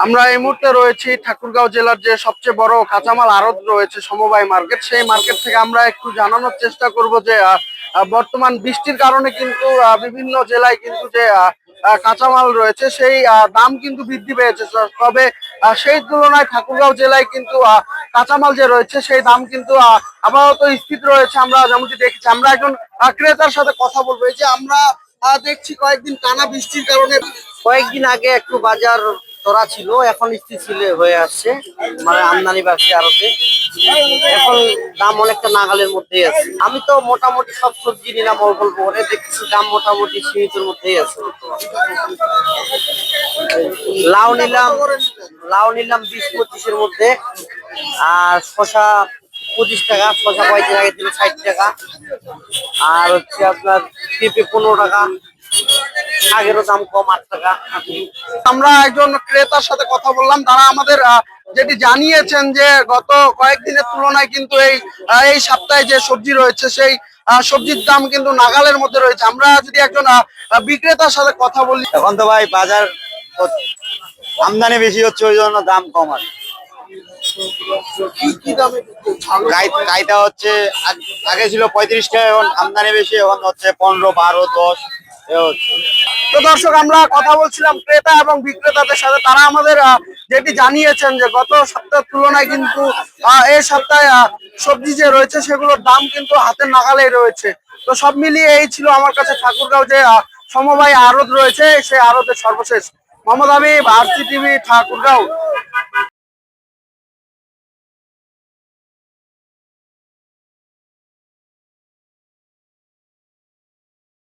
আমরা এই মুহূর্তে রয়েছি ঠাকুরগাঁও জেলার যে সবচেয়ে বড় কাঁচামাল আড়ত রয়েছে সমবায় মার্কেট, সেই মার্কেট থেকে আমরা একটু জানানোর চেষ্টা করব যে বর্তমান বৃষ্টির কারণে কিন্তু বিভিন্ন জেলায় কিন্তু যে কাঁচামাল রয়েছে সেই দাম কিন্তু বৃদ্ধি পেয়েছে। তবে সেই তুলনায় ঠাকুরগাঁও জেলায় কিন্তু কাঁচামাল যে রয়েছে সেই দাম কিন্তু আপাতত স্থির রয়েছে। আমরা যেমনটি দেখছি, আমরা একজন ক্রেতার সাথে কথা বলবো। এই যে আমরা দেখছি কয়েকদিন টানা বৃষ্টির কারণে কয়েকদিন আগে একটু বাজার চড়া ছিল, এখন স্থিতিশীল হয়ে আসছে, মানে আমদানি বাড়ছে আরতে। এখন দাম অনেকটা নাগালের মধ্যেই আছে। আমি তো মোটামুটি সব সবজি নিলাম অল্প অল্প করে, দেখছি দাম মোটামুটি সীমিতের মধ্যেই আছে। লাউ নিলাম, লাউ নিলাম 20-25-এর মধ্যে। আর শশা 25 টাকা, শশা 35 আগে ছিল 60 টাকা। আর হচ্ছে আপনার পেঁপে 15 টাকা, আগেরও দাম কম 8 টাকা। আমরা একজন ক্রেতার সাথে কথা বললাম, তারা আমাদের যেটি জানিয়েছেন যে গত কয়েকদিনের তুলনায় কিন্তু এই সপ্তাহে যে সবজি রয়েছে সেই সবজির দাম কিন্তু নাগালের মধ্যে রয়েছে। আমরা যদি একজন বিক্রেতার সাথে কথা বলি, এখন তো ভাই বাজার আমদানি বেশি হচ্ছে, ওই জন্য দাম কম আছে। কি কি দামে কাইটা হচ্ছে আগে ছিল 35 টাকা, এখন আমদানি বেশি, এখন হচ্ছে 15, 12, 10 এ হচ্ছে। তো দর্শক, আমরা কথা বলছিলাম ক্রেতা এবং বিক্রেতাদের সাথে, তারা আমাদের যেটি জানিয়েছেন যে গত সপ্তাহের তুলনায় কিন্তু এই সপ্তাহে সবজি যে রয়েছে সেগুলোর দাম কিন্তু হাতের নাগালেই রয়েছে। তো সব মিলিয়ে এই ছিল আমার কাছে ঠাকুরগাঁও যে সমবায় আড়ত রয়েছে সেই আড়তের সর্বশেষ। Mohammad Habib, RC TV, Thakurgaon.